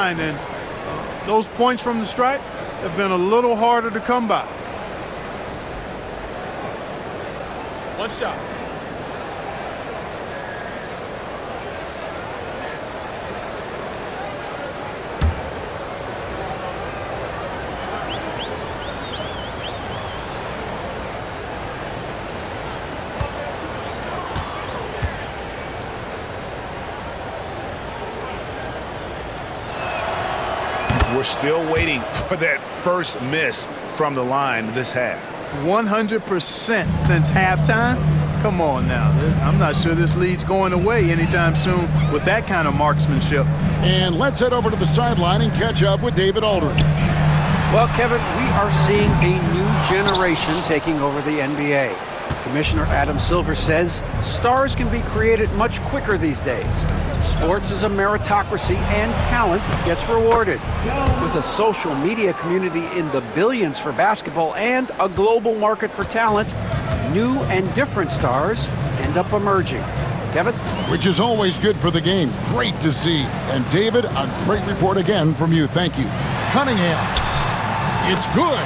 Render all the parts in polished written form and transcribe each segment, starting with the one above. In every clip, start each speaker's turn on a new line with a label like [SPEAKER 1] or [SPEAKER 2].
[SPEAKER 1] And those points from the stripe have been a little harder to come by.
[SPEAKER 2] One shot.
[SPEAKER 3] We're still waiting for that first miss from the line this half.
[SPEAKER 1] 100% since halftime. Come on now. I'm not sure this lead's going away anytime soon with that kind of marksmanship.
[SPEAKER 4] And let's head over to the sideline and catch up with David Aldridge.
[SPEAKER 5] Well, Kevin, we are seeing a new generation taking over the NBA. Commissioner Adam Silver says stars can be created much quicker these days. Sports is a meritocracy and talent gets rewarded. With a social media community in the billions for basketball and a global market for talent, new and different stars end up emerging. Kevin?
[SPEAKER 4] Which is always good for the game. Great to see. And David, a great report again from you. Thank you. Cunningham. It's good.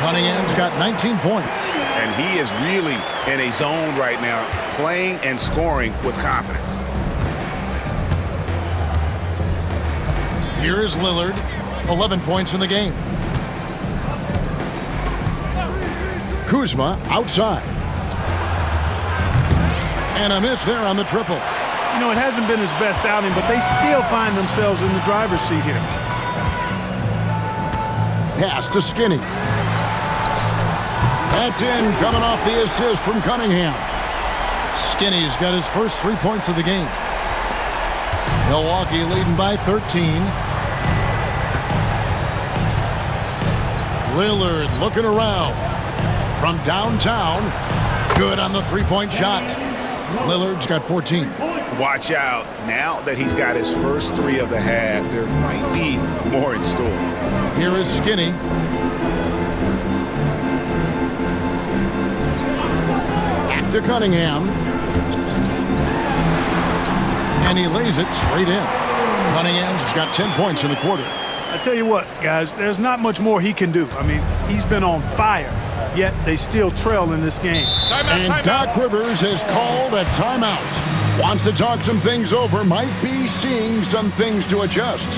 [SPEAKER 4] Cunningham's got 19 points.
[SPEAKER 3] And he is really in a zone right now, playing and scoring with confidence.
[SPEAKER 4] Here is Lillard, 11 points in the game. Kuzma outside. And a miss there on the triple.
[SPEAKER 1] You know, it hasn't been his best outing, but they still find themselves in the driver's seat here.
[SPEAKER 4] Pass to Skinny. That's in, coming off the assist from Cunningham. Skinny's got his first 3 points of the game. Milwaukee leading by 13. Lillard looking around. From downtown, good on the three-point shot. Lillard's got 14.
[SPEAKER 3] Watch out. Now that he's got his first three of the half, there might be more in store.
[SPEAKER 4] Here is Skinny. Back to Cunningham. And he lays it straight in. Cunningham's got 10 points in the quarter.
[SPEAKER 1] I tell you what, guys, there's not much more he can do. I mean, he's been on fire, yet they still trail in this game.
[SPEAKER 4] And Doc Rivers has called a timeout. Wants to talk some things over, might be seeing some things to adjust.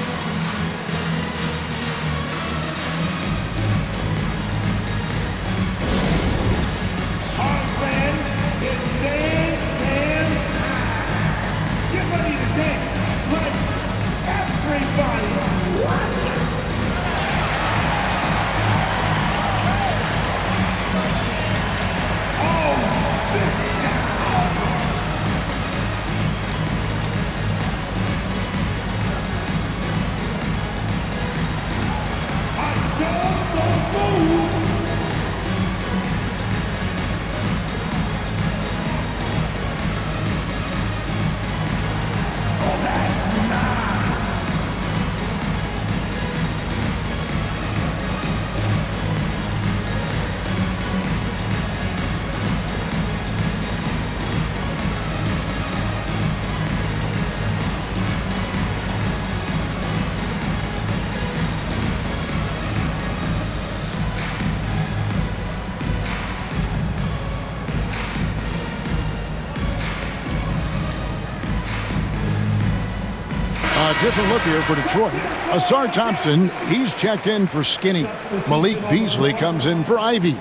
[SPEAKER 4] A different look here for Detroit. Asar Thompson, he's checked in for Skinny. Malik Beasley comes in for Ivy.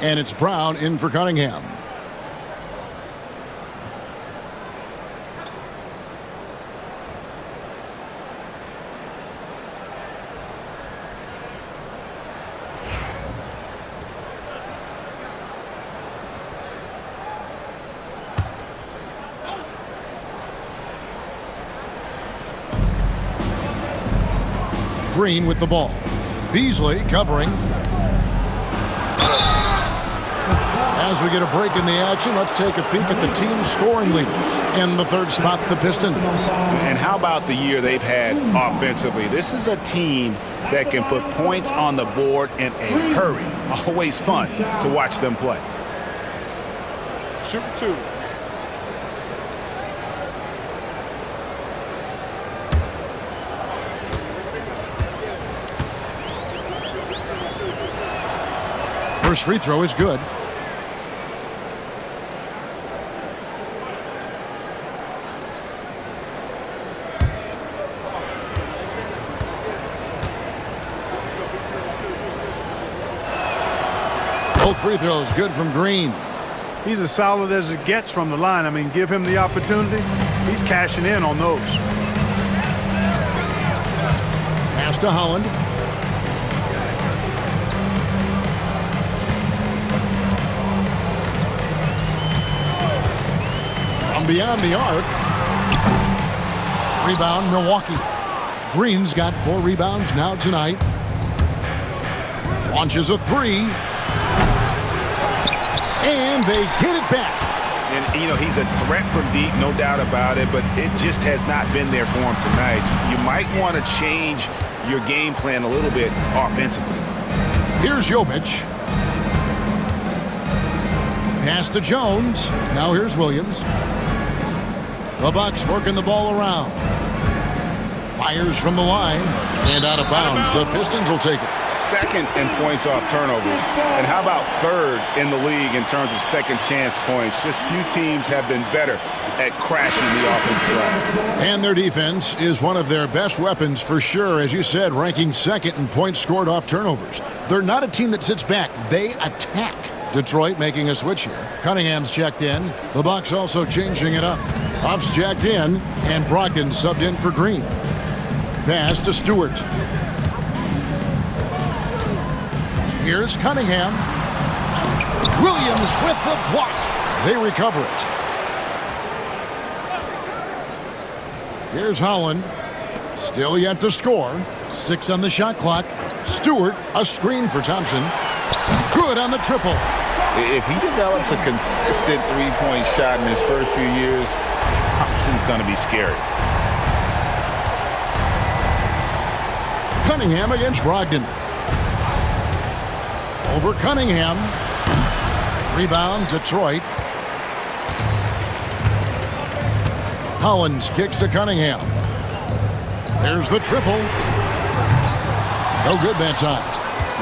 [SPEAKER 4] And it's Brown in for Cunningham. Green with the ball. Beasley covering. As we get a break in the action, let's take a peek at the team's scoring leaders. In the third spot, the Pistons.
[SPEAKER 3] And how about the year they've had offensively? This is a team that can put points on the board in a hurry. Always fun to watch them play.
[SPEAKER 2] Shoot two.
[SPEAKER 4] First free throw is good. Both free throws good from Green.
[SPEAKER 1] He's as solid as it gets from the line. I mean, give him the opportunity. He's cashing in on those.
[SPEAKER 4] Pass to Holland. From beyond the arc. Rebound, Milwaukee. Green's got 4 rebounds now tonight. Launches a 3. And they get it back.
[SPEAKER 3] And, you know, he's a threat from deep, no doubt about it, but it just has not been there for him tonight. You might want to change your game plan a little bit offensively.
[SPEAKER 4] Here's Jovic. Pass to Jones. Now here's Williams. The Bucks working the ball around. Fires from the line. And out of bounds. The Pistons will take it.
[SPEAKER 3] Second in points off turnovers. And how about third in the league in terms of second chance points? Just few teams have been better at crashing the offensive drive.
[SPEAKER 4] And their defense is one of their best weapons for sure. As you said, ranking second in points scored off turnovers. They're not a team that sits back. They attack. Detroit making a switch here. Cunningham's checked in. The Bucks also changing it up. Huff's jacked in, and Brogdon subbed in for Green. Pass to Stewart. Here's Cunningham. Williams with the block. They recover it. Here's Holland. Still yet to score. 6 on the shot clock. Stewart, a screen for Thompson. Good on the triple.
[SPEAKER 3] If he develops a consistent three-point shot in his first few years, Thompson's going to be scary.
[SPEAKER 4] Cunningham against Brogdon. Over Cunningham. Rebound, Detroit. Hollins kicks to Cunningham. There's the triple. No good that time.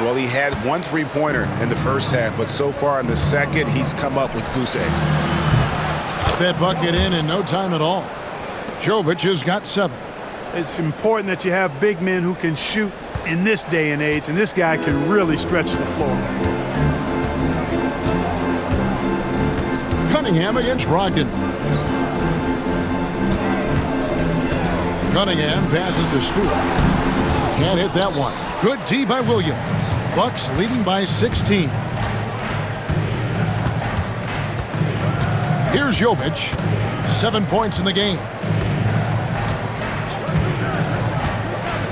[SPEAKER 3] Well, he had 1 3-pointer in the first half, but so far in the second, he's come up with goose eggs.
[SPEAKER 4] That bucket in no time at all. Jovic has got 7.
[SPEAKER 1] It's important that you have big men who can shoot in this day and age, and this guy can really stretch the floor.
[SPEAKER 4] Cunningham against Brogdon. Cunningham passes to Stewart. Can't hit that one. Good D by Williams. Bucks leading by 16. Here's Jovic. 7 points in the game.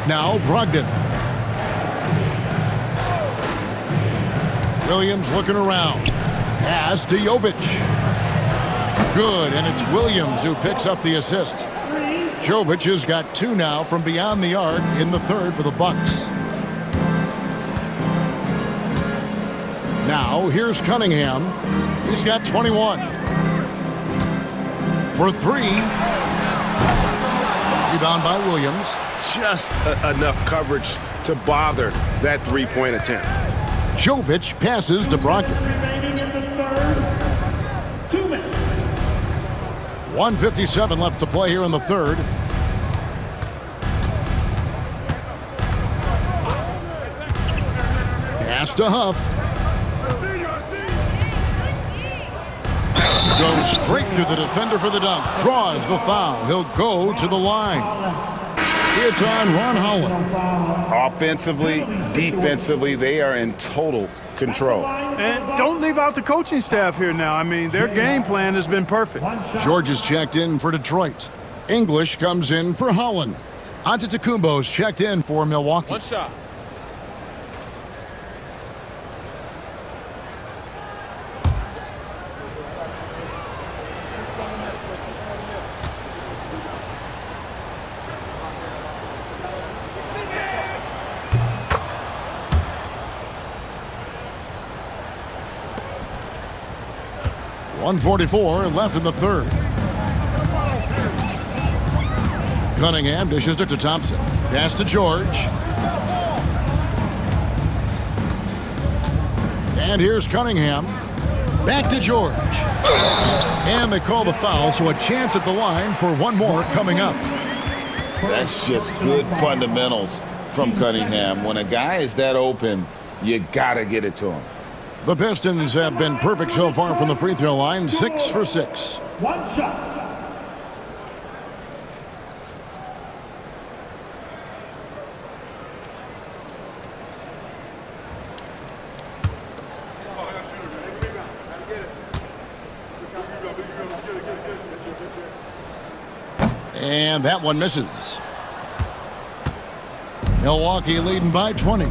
[SPEAKER 4] Now Brogdon. Williams looking around. Pass to Jovic. Good, and it's Williams who picks up the assist. Jovic has got 2 now from beyond the arc in the third for the Bucks. Now here's Cunningham. He's got 21. For 3. Rebound by Williams.
[SPEAKER 3] Just enough coverage to bother that three-point attempt.
[SPEAKER 4] Jovic passes to Brogdon. 1:57 left to play here in the third. Pass to Huff. Goes straight through the defender for the dunk. Draws the foul. He'll go to the line. It's on Ron Holland.
[SPEAKER 3] Offensively, defensively, they are in total control.
[SPEAKER 1] And don't leave out the coaching staff here now. I mean, their game plan has been perfect.
[SPEAKER 4] George is checked in for Detroit. English comes in for Holland. Antetokounmpo's checked in for Milwaukee.
[SPEAKER 2] 1 shot.
[SPEAKER 4] .144 left in the third. Cunningham dishes it to Thompson. Pass to George. And here's Cunningham. Back to George. And they call the foul, so a chance at the line for one more coming up.
[SPEAKER 3] That's just good fundamentals from Cunningham. When a guy is that open, you got to get it to him.
[SPEAKER 4] The Pistons have been perfect so far from the free throw line, 6 for 6.
[SPEAKER 6] One shot.
[SPEAKER 4] And that one misses. Milwaukee leading by 20.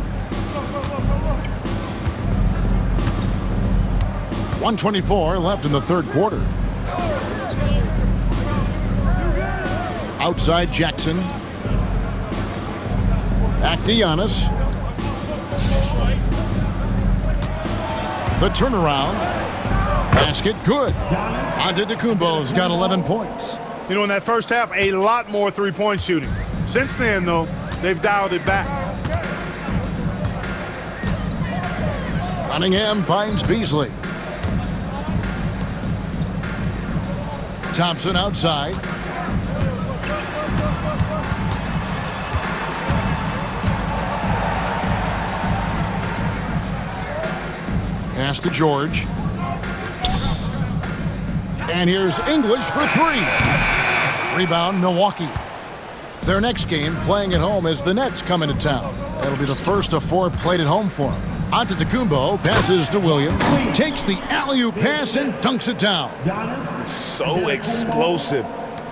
[SPEAKER 4] 1:24 left in the third quarter. Outside Jackson. Back to Giannis. The turnaround. Basket good. Antetokounmpo's got 11 points.
[SPEAKER 1] You know, in that first half, a lot more three-point shooting. Since then, though, they've dialed it back.
[SPEAKER 4] Cunningham finds Beasley. Thompson outside. Pass to George. And here's English for three. Rebound, Milwaukee. Their next game, playing at home, as the Nets come into town. It'll be the first of 4 played at home for them. Antetokounmpo passes to Williams. Takes the alley-oop pass and dunks it down.
[SPEAKER 3] So explosive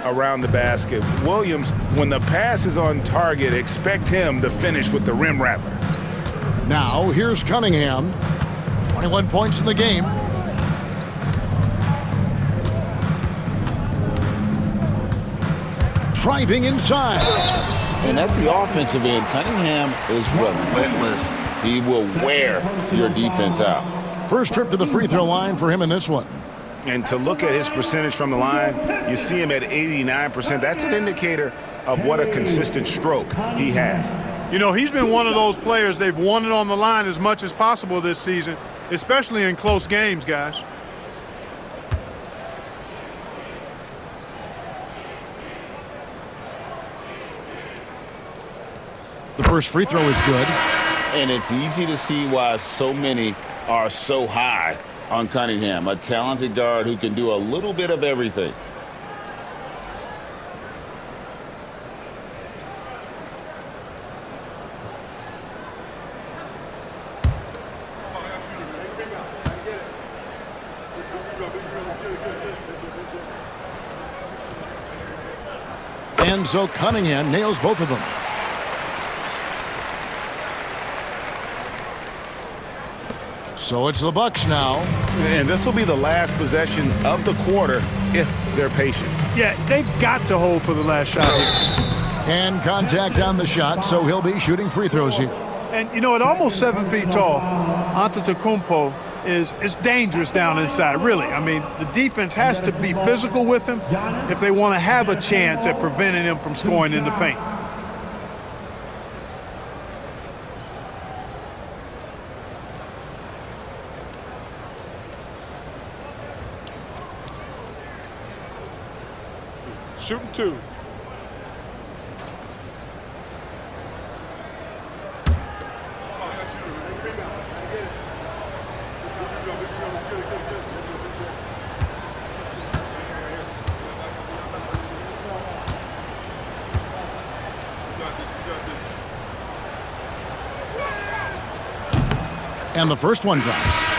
[SPEAKER 3] around the basket. Williams, when the pass is on target, expect him to finish with the rim wrapper.
[SPEAKER 4] Now, here's Cunningham. 21 points in the game. Driving inside.
[SPEAKER 3] And at the offensive end, Cunningham is relentless. He will wear your defense out.
[SPEAKER 4] First trip to the free throw line for him in this one.
[SPEAKER 3] And to look at his percentage from the line, you see him at 89%. That's an indicator of what a consistent stroke he has.
[SPEAKER 1] You know, he's been one of those players they've wanted on the line as much as possible this season, especially in close games, guys.
[SPEAKER 4] The first free throw is good.
[SPEAKER 3] And it's easy to see why so many are so high on Cunningham, a talented guard who can do a little bit of everything.
[SPEAKER 4] And so Cunningham nails both of them. So it's the Bucks now.
[SPEAKER 3] And this will be the last possession of the quarter if they're patient.
[SPEAKER 1] Yeah, they've got to hold for the last shot here.
[SPEAKER 4] And contact on the shot, so he'll be shooting free throws here.
[SPEAKER 1] And, you know, at almost 7 feet tall, Antetokounmpo is dangerous down inside, really. I mean, the defense has to be physical with him if they want to have a chance at preventing him from scoring in the paint.
[SPEAKER 2] Shooting 2.
[SPEAKER 4] And the first one drops.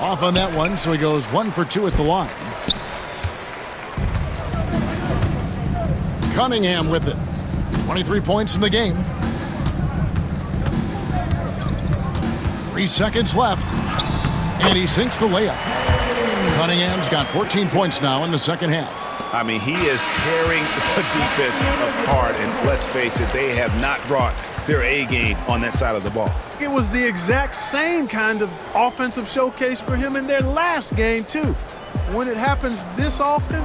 [SPEAKER 4] Off on that one, so he goes 1 for 2 at the line. Cunningham with it. 23 points in the game. 3 seconds left. And he sinks the layup. Cunningham's got 14 points now in the second half.
[SPEAKER 3] I mean, he is tearing the defense apart. And let's face it, they have not brought their A game on that side of the ball.
[SPEAKER 1] It was the exact same kind of offensive showcase for him in their last game, too. When it happens this often,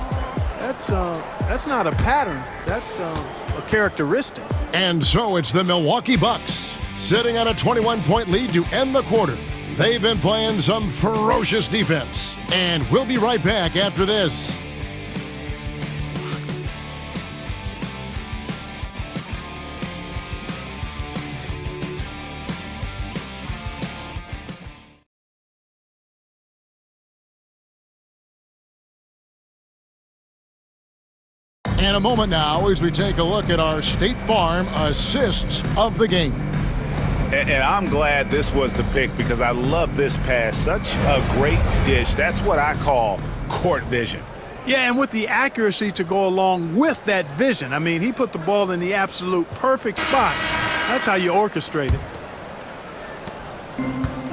[SPEAKER 1] that's not a pattern. That's a characteristic.
[SPEAKER 4] And so it's the Milwaukee Bucks sitting on a 21-point lead to end the quarter. They've been playing some ferocious defense. And we'll be right back after this. And a moment now as we take a look at our State Farm assists of the game.
[SPEAKER 3] And I'm glad this was the pick because I love this pass. Such a great dish. That's what I call court vision.
[SPEAKER 1] Yeah, and with the accuracy to go along with that vision. I mean, he put the ball in the absolute perfect spot. That's how you orchestrate it.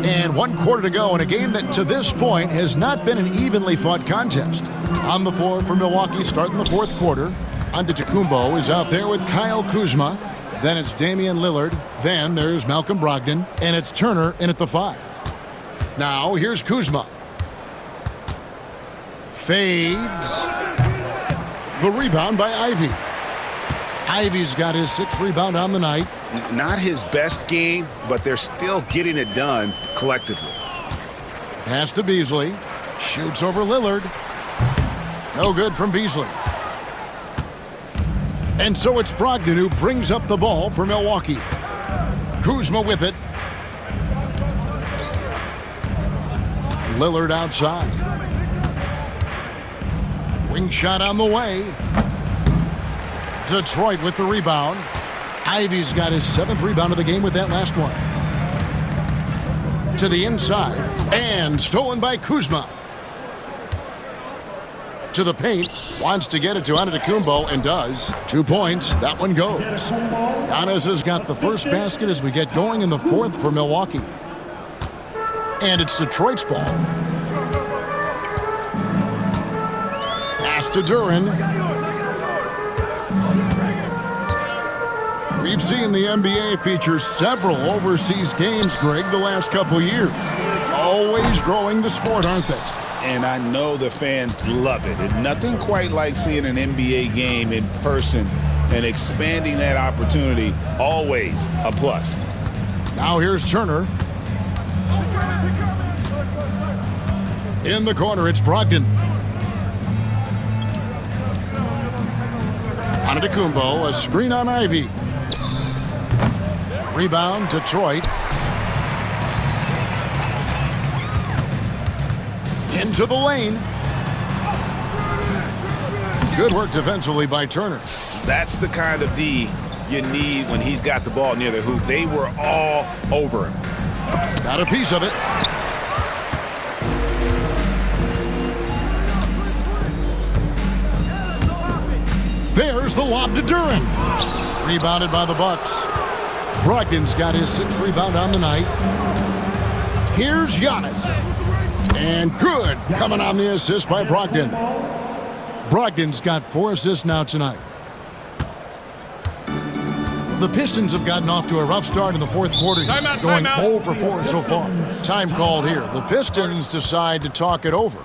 [SPEAKER 4] And 1 quarter to go in a game that to this point has not been an evenly fought contest. On the floor for Milwaukee starting the fourth quarter. Antetokounmpo is out there with Kyle Kuzma. Then it's Damian Lillard. Then there's Malcolm Brogdon. And it's Turner in at the 5. Now here's Kuzma. Fades. The rebound by Ivy. Ivy's got his 6th rebound on the night.
[SPEAKER 3] Not his best game, but they're still getting it done collectively.
[SPEAKER 4] Pass to Beasley. Shoots over Lillard. No good from Beasley. And so it's Brogdon who brings up the ball for Milwaukee. Kuzma with it. Lillard outside. Wing shot on the way. Detroit with the rebound. Ivy's got his 7th rebound of the game with that last one. To the inside. And stolen by Kuzma. To the paint. Wants to get it to Antetokounmpo and does. 2 points. That one goes. Giannis has got the first basket as we get going in the 4th for Milwaukee. And it's Detroit's ball. Pass to Duren. We've seen the NBA feature several overseas games, Greg, the last couple years. Always growing the sport, aren't they?
[SPEAKER 3] And I know the fans love it. And nothing quite like seeing an NBA game in person and expanding that opportunity, always a plus.
[SPEAKER 4] Now here's Turner. In the corner, it's Brogdon. Antetokounmpo, a screen on Ivy. Rebound, Detroit. Into the lane. Good work defensively by Turner.
[SPEAKER 3] That's the kind of D you need when he's got the ball near the hoop. They were all over him.
[SPEAKER 4] Got a piece of it. There's the lob to Duren. Rebounded by the Bucks. Brogdon's got his 6th rebound on the night. Here's Giannis. And good coming on the assist by Brogdon. Brogdon's got 4 assists now tonight. The Pistons have gotten off to a rough start in the 4th quarter, going 0 for 4 so far. Time called here. The Pistons decide to talk it over.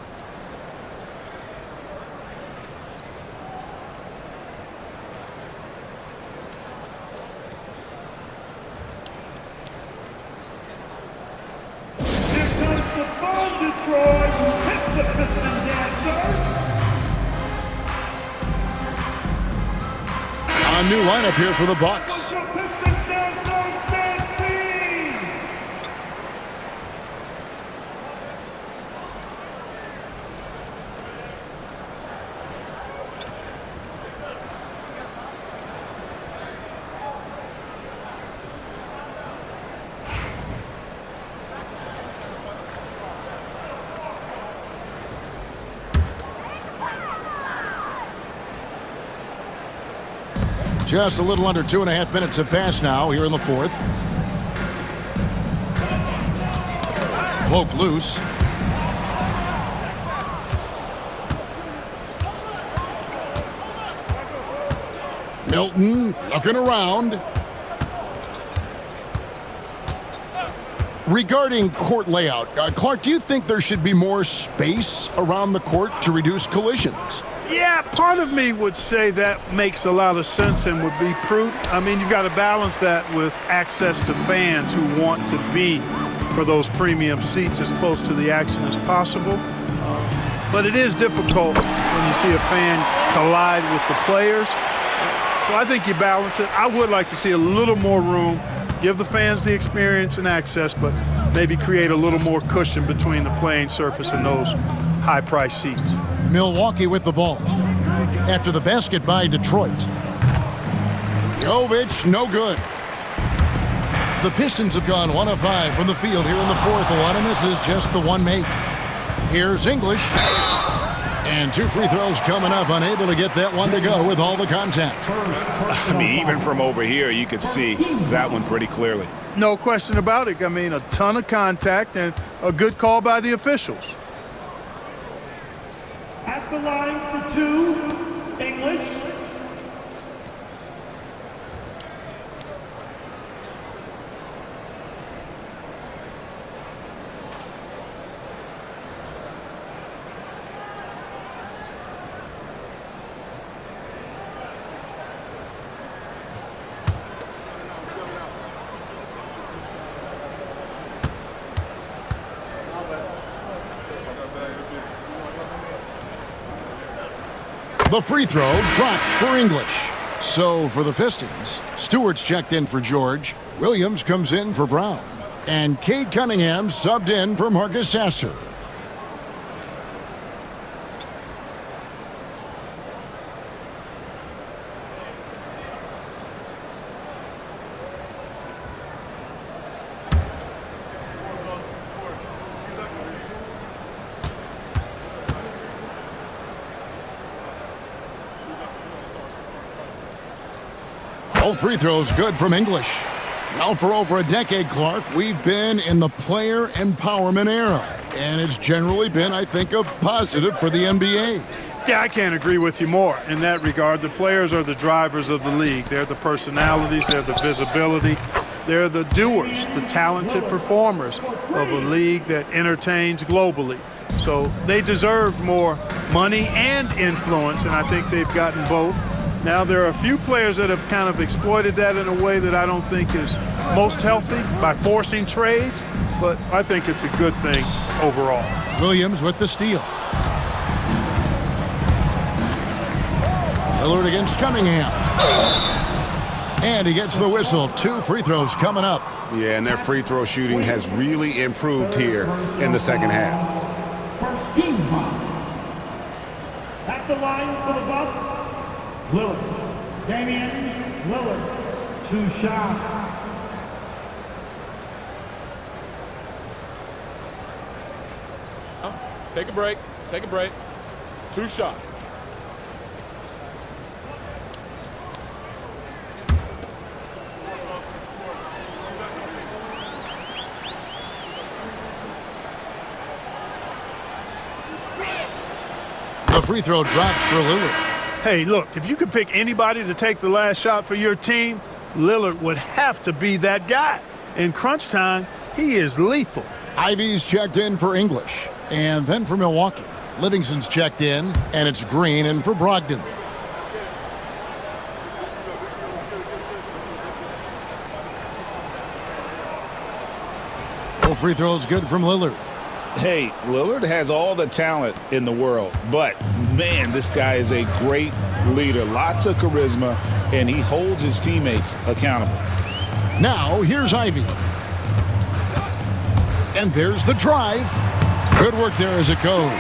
[SPEAKER 4] A new lineup here for the Bucks. Just a little under 2.5 minutes have passed now here in the fourth. Poke loose. Milton looking around. Regarding court layout, Clark, do you think there should be more space around the court to reduce collisions?
[SPEAKER 1] Yeah, part of me would say that makes a lot of sense and would be prudent. I mean, you've got to balance that with access to fans who want to be for those premium seats as close to the action as possible. But it is difficult when you see a fan collide with the players. So I think you balance it. I would like to see a little more room, give the fans the experience and access, but maybe create a little more cushion between the playing surface and those high-priced seats.
[SPEAKER 4] Milwaukee with the ball. After the basket by Detroit. Jovic, no good. The Pistons have gone 1 of 5 from the field here in the fourth. A lot of misses, just the one make. Here's English. And 2 free throws coming up, unable to get that one to go with all the contact.
[SPEAKER 3] I mean, even from over here, you could see that one pretty clearly.
[SPEAKER 1] No question about it. I mean, a ton of contact and a good call by the officials.
[SPEAKER 6] At the line for 2, English.
[SPEAKER 4] The free throw drops for English. So for the Pistons, Stewart's checked in for George. Williams comes in for Brown. And Cade Cunningham subbed in for Marcus Sasser. All free throws good from English. Now for over a decade, Clark, we've been in the player empowerment era. And it's generally been, I think, a positive for the NBA.
[SPEAKER 1] Yeah, I can't agree with you more in that regard. The players are the drivers of the league. They're the personalities, they're the visibility, they're the doers, the talented performers of a league that entertains globally. So they deserve more money and influence, and I think they've gotten both. Now, there are a few players that have kind of exploited that in a way that I don't think is most healthy by forcing trades, but I think it's a good thing overall.
[SPEAKER 4] Williams with the steal. Lillard against Cunningham. And he gets the whistle. 2 free throws coming up.
[SPEAKER 3] Yeah, and their free throw shooting has really improved here in the second half.
[SPEAKER 6] First team foul. At the line for the Bucks, Lillard. Damian Lillard. 2 shots.
[SPEAKER 2] Take a break. Take a break. 2 shots.
[SPEAKER 4] The free throw drops for Lillard.
[SPEAKER 1] Hey, look, if you could pick anybody to take the last shot for your team, Lillard would have to be that guy. In crunch time, he is lethal.
[SPEAKER 4] Ivy's checked in for English. And then for Milwaukee. Livingston's checked in, and it's Green in for Brogdon. No free throws good from Lillard.
[SPEAKER 3] Hey, Lillard has all the talent in the world, but man, this guy is a great leader. Lots of charisma, and he holds his teammates accountable.
[SPEAKER 4] Now, here's Ivy. And there's the drive. Good work there as it goes.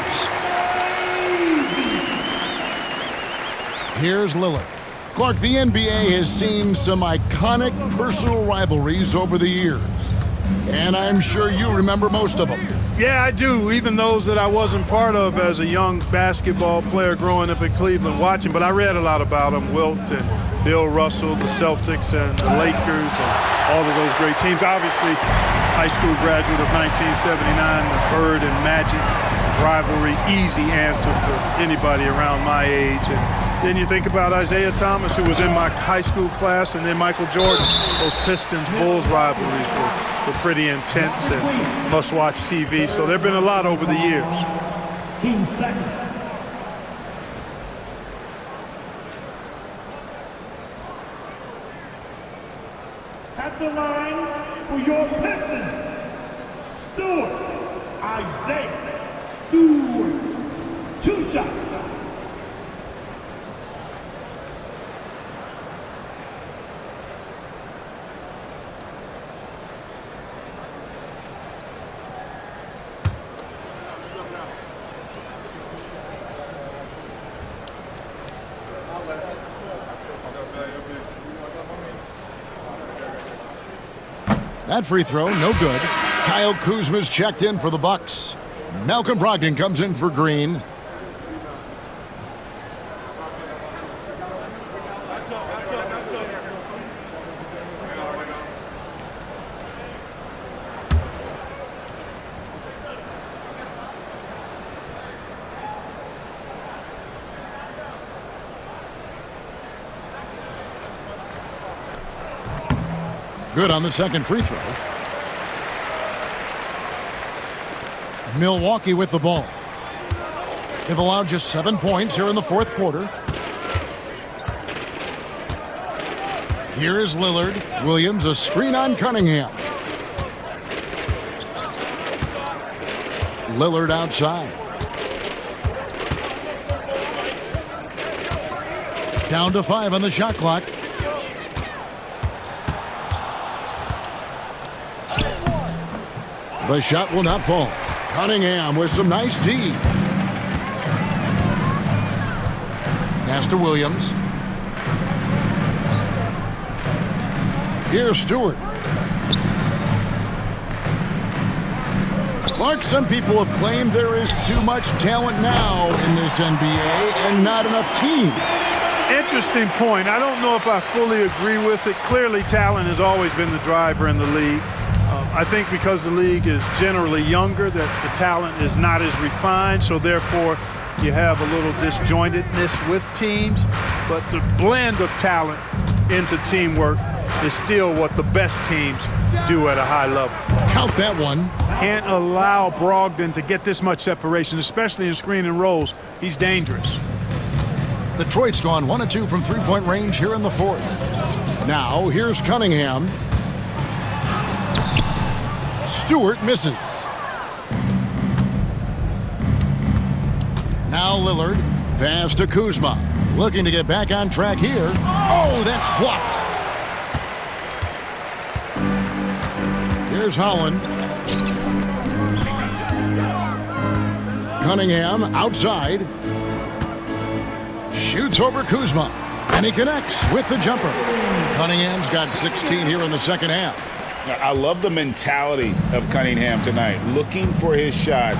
[SPEAKER 4] Here's Lillard. Clark, the NBA has seen some iconic personal rivalries over the years. And I'm sure you remember most of them.
[SPEAKER 1] Yeah, I do, even those that I wasn't part of as a young basketball player growing up in Cleveland watching, but I read a lot about them, Wilt and Bill Russell, the Celtics and the Lakers and all of those great teams. Obviously, high school graduate of 1979, the Bird and Magic rivalry, easy answer for anybody around my age. And then you think about Isaiah Thomas, who was in my high school class, and then Michael Jordan. Those Pistons-Bulls rivalries were pretty intense and must-watch TV. So there have been a lot over the years.
[SPEAKER 6] Team second. At the line for your Pistons, Stewart, Isaiah Stewart. 2 shots.
[SPEAKER 4] That free throw, no good. Kyle Kuzma's checked in for the Bucks. Malcolm Brogdon comes in for Green. Good on the second free throw. Milwaukee with the ball. They've allowed just 7 points here in the fourth quarter. Here is Lillard. Williams, a screen on Cunningham. Lillard outside. Down to 5 on the shot clock. The shot will not fall. Cunningham with some nice D. Pass to Williams. Here's Stewart. Clark, some people have claimed there is too much talent now in this NBA and not enough teams.
[SPEAKER 1] Interesting point. I don't know if I fully agree with it. Clearly, talent has always been the driver in the league. I think because the league is generally younger, that the talent is not as refined, so therefore you have a little disjointedness with teams. But the blend of talent into teamwork is still what the best teams do at a high level.
[SPEAKER 4] Count that one.
[SPEAKER 1] Can't allow Brogdon to get this much separation, especially in screen and rolls. He's dangerous.
[SPEAKER 4] Detroit's gone 1 of 2 from three-point range here in the fourth. Now here's Cunningham. Stewart misses. Now Lillard. Pass to Kuzma. Looking to get back on track here. Oh, that's blocked. Here's Holland. Cunningham outside. Shoots over Kuzma. And he connects with the jumper. Cunningham's got 16 here in the second half.
[SPEAKER 3] I love the mentality of Cunningham tonight, looking for his shot,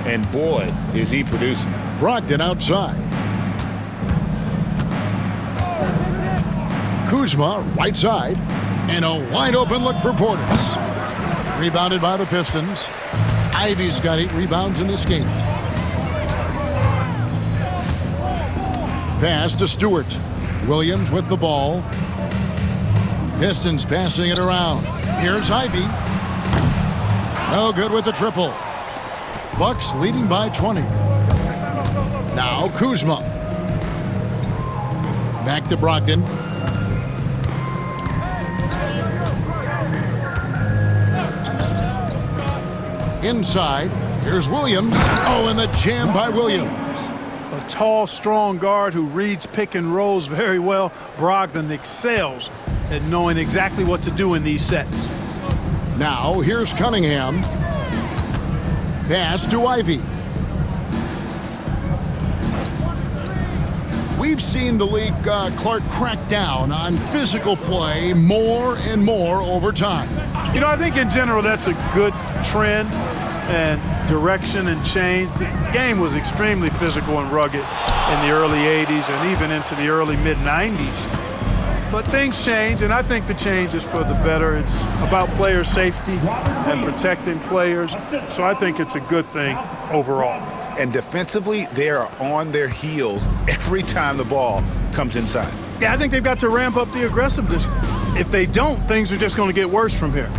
[SPEAKER 3] and boy, is he producing.
[SPEAKER 4] Brogdon outside. Kuzma, right side, and a wide-open look for Portis. Rebounded by the Pistons. Ivy's got 8 rebounds in this game. Pass to Stewart. Williams with the ball. Pistons passing it around. Here's Ivy. No good with the triple. Bucks leading by 20. Now Kuzma. Back to Brogdon. Inside. Here's Williams. Oh, and the jam by Williams.
[SPEAKER 1] A tall, strong guard who reads pick and rolls very well. Brogdon excels at knowing exactly what to do in these sets.
[SPEAKER 4] Now here's Cunningham. Pass to Ivy. We've seen the league, Clark, crack down on physical play more and more over time.
[SPEAKER 1] You know, I think in general that's a good trend. and direction and change. The game was extremely physical and rugged in the early 80s and even into the early mid-90s. But things change, and I think the change is for the better. It's about player safety and protecting players, so I think it's a good thing overall.
[SPEAKER 3] And defensively, they are on their heels every time the ball comes inside.
[SPEAKER 1] Yeah, I think they've got to ramp up the aggressiveness. If they don't, things are just going to get worse from here.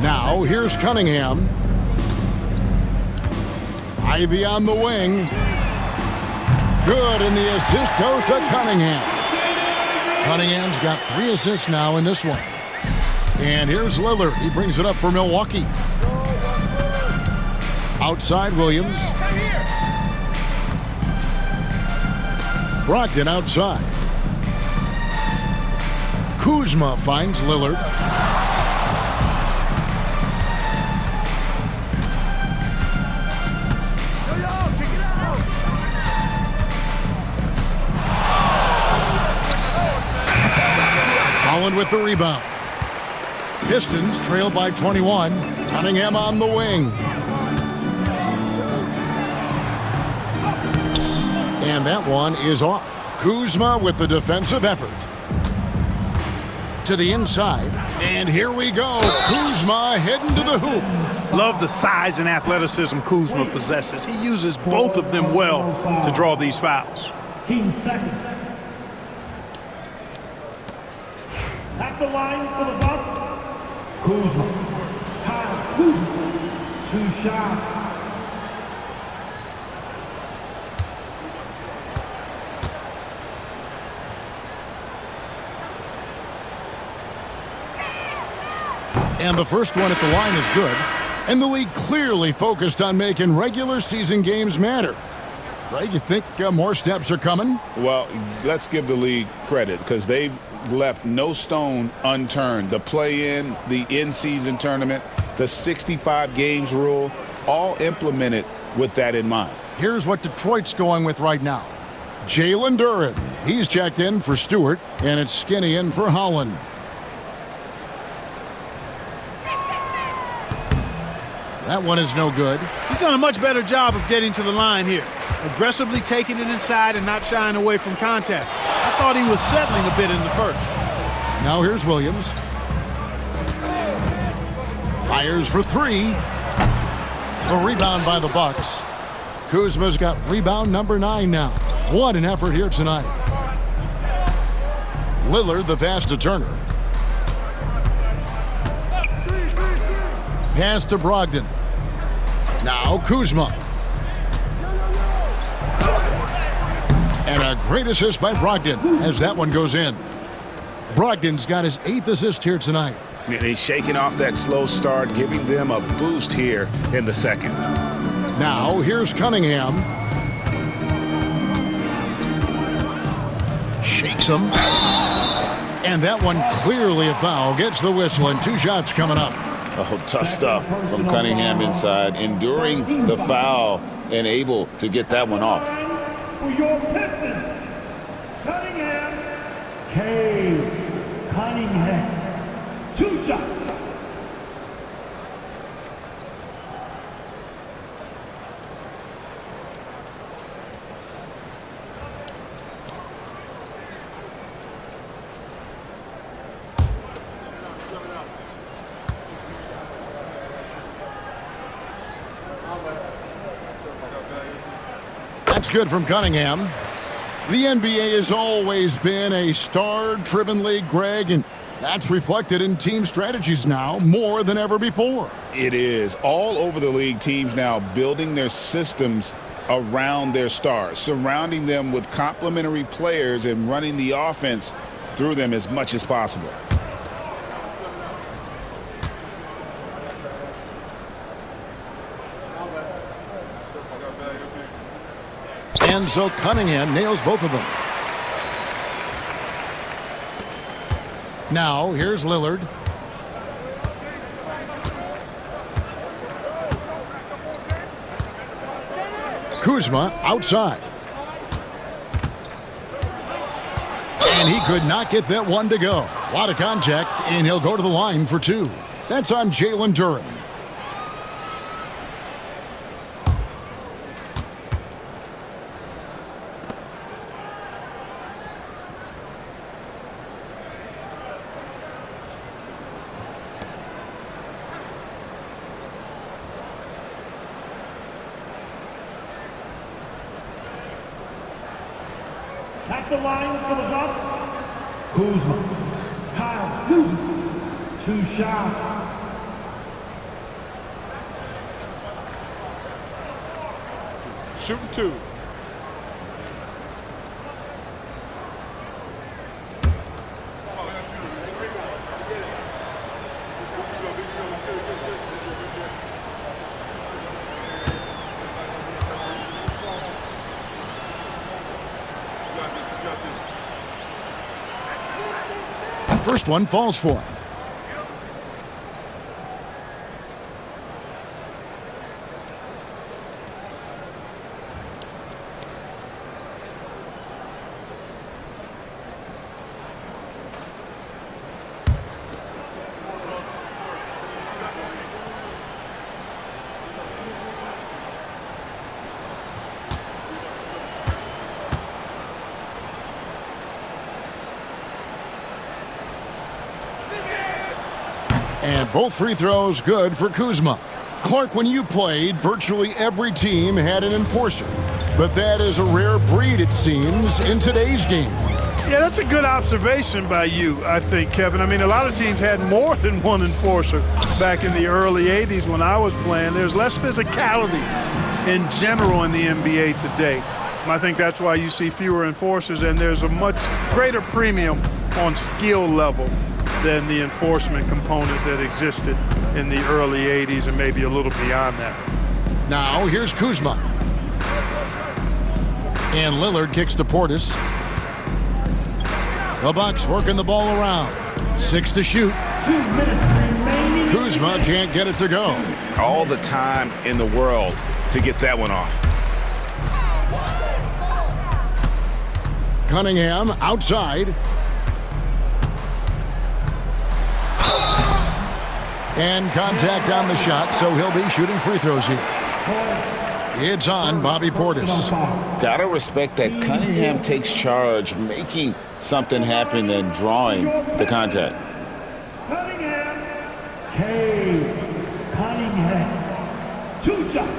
[SPEAKER 4] Now, here's Cunningham. Ivy on the wing. Good, and the assist goes to Cunningham. Cunningham's got 3 assists now in this one. And here's Lillard. He brings it up for Milwaukee. Outside Williams. Brogdon outside. Kuzma finds Lillard. Holland with the rebound. Pistons trail by 21. Cunningham on the wing. And that one is off. Kuzma with the defensive effort. To the inside. And here we go. Kuzma heading to the hoop.
[SPEAKER 1] Love the size and athleticism Kuzma possesses. He uses both of them well to draw these fouls.
[SPEAKER 6] 15 seconds. At the line for the Bucks, Kuzma. Kyle Kuzma. 2 shots.
[SPEAKER 4] And the first one at the line is good. And the league clearly focused on making regular season games matter. Greg, you think more steps are coming?
[SPEAKER 3] Well, let's give the league credit because they've left no stone unturned. The play-in, the in-season tournament, the 65 games rule, all implemented with that in mind.
[SPEAKER 4] Here's what Detroit's going with right now. Jalen Duren. He's checked in for Stewart, and it's Skinny in for Holland. That one is no good.
[SPEAKER 1] He's done a much better job of getting to the line here. Aggressively taking it inside and not shying away from contact. I thought he was settling a bit in the first.
[SPEAKER 4] Now here's Williams. Fires for 3. The rebound by the Bucks. Kuzma's got rebound number 9 now. What an effort here tonight. Lillard the pass to Turner. Pass to Brogdon. Now Kuzma. And a great assist by Brogdon as that one goes in. Brogdon's got his 8th assist here tonight.
[SPEAKER 3] And he's shaking off that slow start, giving them a boost here in the second.
[SPEAKER 4] Now here's Cunningham. Shakes him. And that one clearly a foul. Gets the whistle and 2 shots coming up.
[SPEAKER 3] Oh, tough stuff from Cunningham inside, enduring the foul and able to get that one off.
[SPEAKER 6] For your Pistons, Cunningham. Cunningham. 2 shots.
[SPEAKER 4] That's good from Cunningham. The NBA has always been a star-driven league, Greg, and that's reflected in team strategies now more than ever before.
[SPEAKER 3] It is. All over the league, teams now building their systems around their stars, surrounding them with complementary players and running the offense through them as much as possible.
[SPEAKER 4] And so Cunningham nails both of them. Now, here's Lillard. Kuzma outside. And he could not get that one to go. A lot of contact, and he'll go to the line for 2. That's on Jalen Duren.
[SPEAKER 6] At the line for the Bucks, Kuzma. Kyle Kuzma. 2 shots.
[SPEAKER 2] Shooting 2.
[SPEAKER 4] First one falls for him. And both free throws good for Kuzma. Clark, when you played, virtually every team had an enforcer. But that is a rare breed, it seems, in today's game.
[SPEAKER 1] Yeah, that's a good observation by you, I think, Kevin. I mean, a lot of teams had more than one enforcer back in the early 80s when I was playing. There's less physicality in general in the NBA today. And I think that's why you see fewer enforcers, and there's a much greater premium on skill level than the enforcement component that existed in the early 80s and maybe a little beyond that.
[SPEAKER 4] Now here's Kuzma. And Lillard kicks to Portis. The Bucks working the ball around. 6 to shoot.
[SPEAKER 6] 2 minutes remaining.
[SPEAKER 4] Kuzma can't get it to go.
[SPEAKER 3] All the time in the world to get that one off.
[SPEAKER 4] Cunningham outside. And contact on the shot, so he'll be shooting free throws here. It's on Bobby Portis.
[SPEAKER 3] Gotta respect that Cunningham takes charge, making something happen and drawing the contact.
[SPEAKER 6] Cunningham. Cunningham. 2 shots.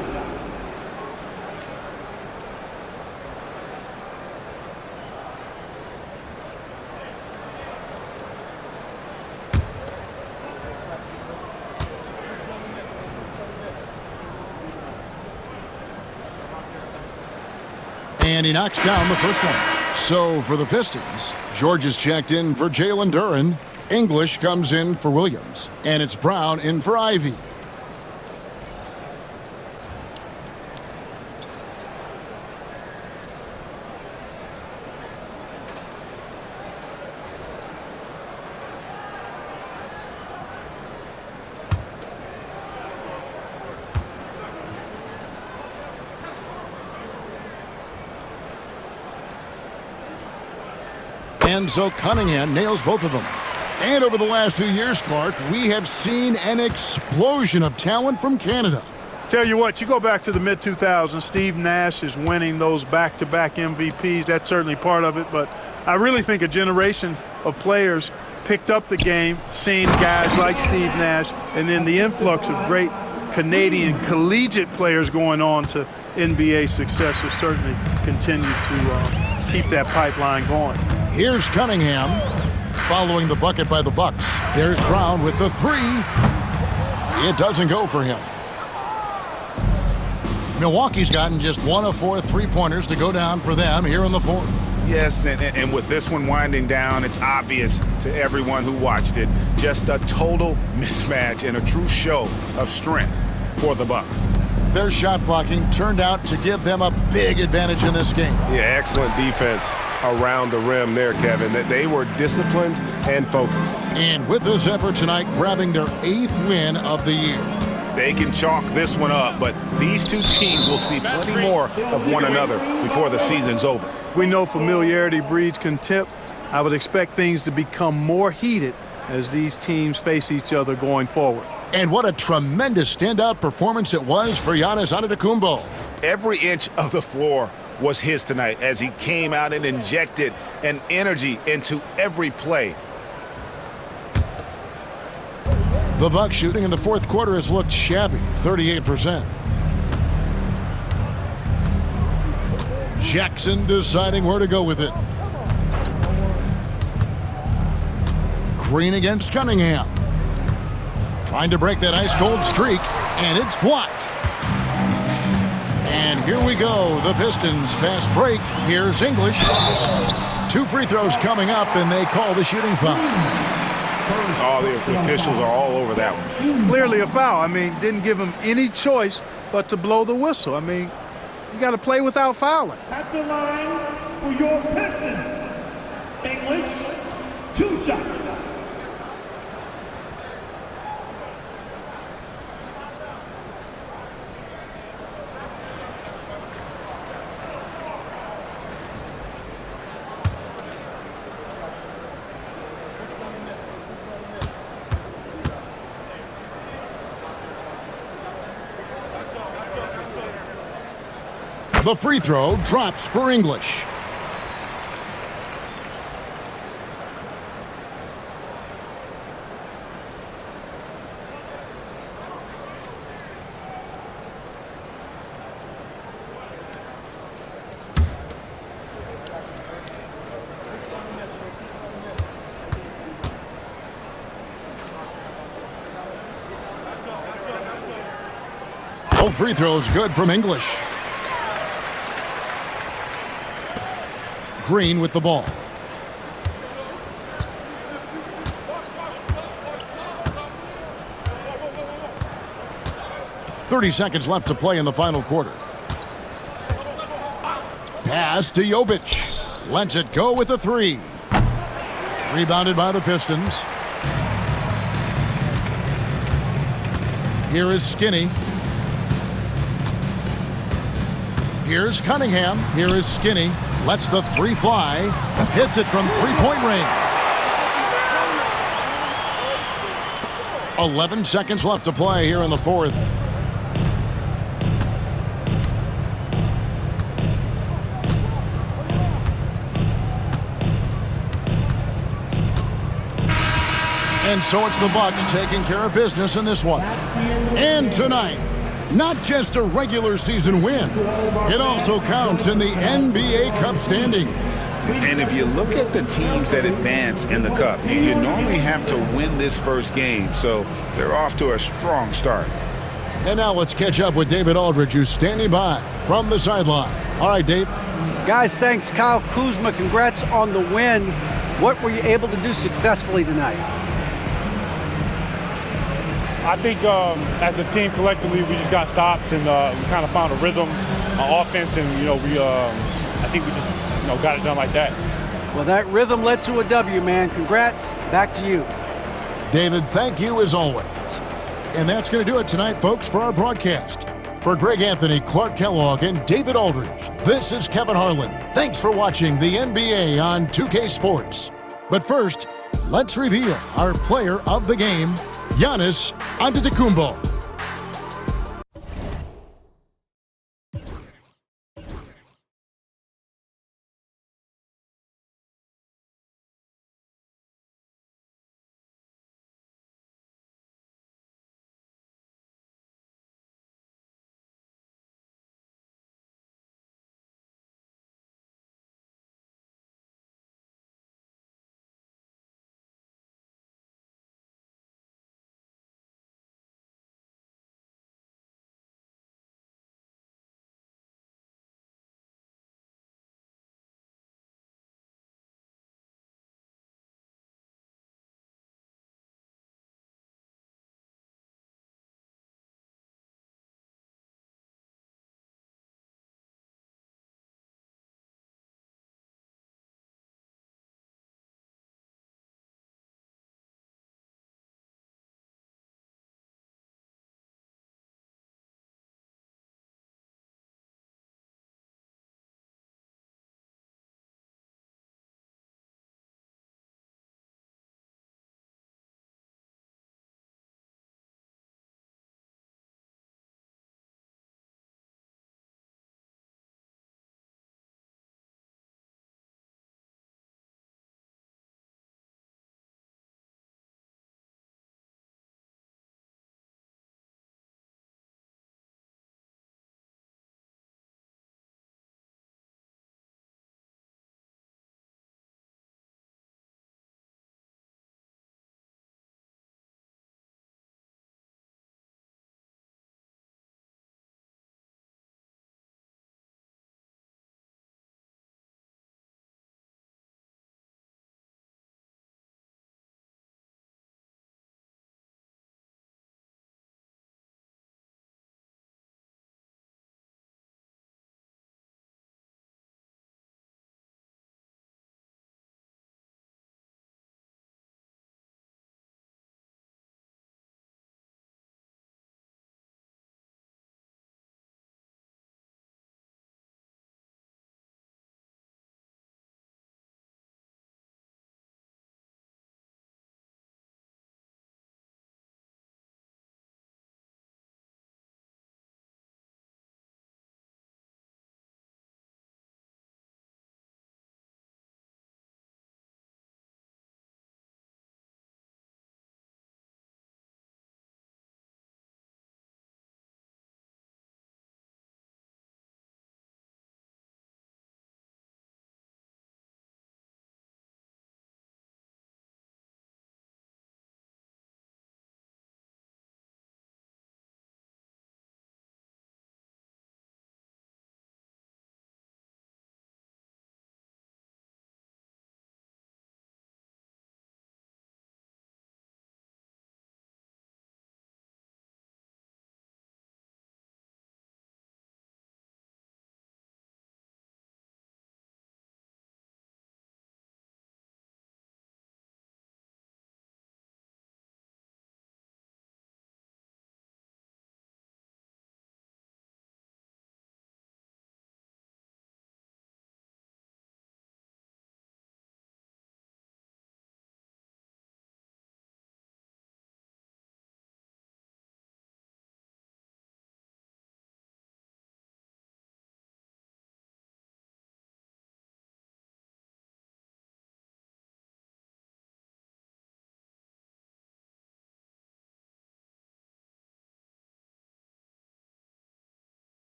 [SPEAKER 4] And he knocks down the first one. So for the Pistons, George is checked in for Jalen Duren. English comes in for Williams. And it's Brown in for Ivy. And so Cunningham nails both of them. And over the last few years, Clark, we have seen an explosion of talent from Canada.
[SPEAKER 1] Tell you what, you go back to the mid-2000s, Steve Nash is winning those back-to-back MVPs. That's certainly part of it, but I really think a generation of players picked up the game, seeing guys like Steve Nash, and then the influx of great Canadian collegiate players going on to NBA success has certainly continued to keep that pipeline going.
[SPEAKER 4] Here's Cunningham following the bucket by the Bucks. There's Brown with the 3. It doesn't go for him. Milwaukee's gotten just 1 of 4 3-pointers to go down for them here in the 4th.
[SPEAKER 3] Yes, and with this one winding down, it's obvious to everyone who watched it. Just a total mismatch and a true show of strength for the Bucks.
[SPEAKER 4] Their shot blocking turned out to give them a big advantage in this game.
[SPEAKER 7] Yeah, excellent defense around the rim there, Kevin. They were disciplined and focused.
[SPEAKER 4] And with this effort tonight, grabbing their 8th win of the year.
[SPEAKER 3] They can chalk this one up, but these two teams will see plenty more of one another before the season's over.
[SPEAKER 1] We know familiarity breeds contempt. I would expect things to become more heated as these teams face each other going forward.
[SPEAKER 4] And what a tremendous standout performance it was for Giannis Antetokounmpo.
[SPEAKER 3] Every inch of the floor was his tonight as he came out and injected an energy into every play.
[SPEAKER 4] The Bucks shooting in the 4th quarter has looked shabby, 38%. Jackson deciding where to go with it. Green against Cunningham. Trying to break that ice-cold streak, and it's blocked. And here we go, the Pistons fast break. Here's English. 2 free throws coming up, and they call the shooting foul.
[SPEAKER 3] Oh, the officials are all over that one.
[SPEAKER 1] Clearly a foul. I mean, didn't give him any choice but to blow the whistle. I mean, you got to play without fouling.
[SPEAKER 6] At the line for your Pistons, English, 2 shots.
[SPEAKER 4] The free throw drops for English. All free throws good from English. Green with the ball. "30 seconds left to play in the final quarter. Pass to Jovic. Lets it go with a 3. Rebounded by the Pistons. Here is Skinny. Here's Cunningham. Here is Skinny. Lets the 3 fly. Hits it from 3-point range. 11 seconds left to play here in the fourth. And so it's the Bucks taking care of business in this one. And tonight, not just a regular season win, it also counts in the NBA Cup standing.
[SPEAKER 3] And if you look at the teams that advance in the Cup, you normally have to win this first game, so they're off to a strong start.
[SPEAKER 4] And now let's catch up with David Aldridge, who's standing by from the sideline. All right, Dave.
[SPEAKER 5] Guys, thanks. Kyle Kuzma, congrats on the win. What were you able to do successfully tonight?
[SPEAKER 8] I think as a team collectively, we just got stops and we kind of found a rhythm on offense, and I think we just got it done like that.
[SPEAKER 5] Well, that rhythm led to a W, man. Congrats. Back to you.
[SPEAKER 4] David, thank you as always. And that's going to do it tonight, folks, for our broadcast. For Greg Anthony, Clark Kellogg, and David Aldridge, this is Kevin Harlan. Thanks for watching the NBA on 2K Sports. But first, let's reveal our player of the game, Giannis Antetokounmpo.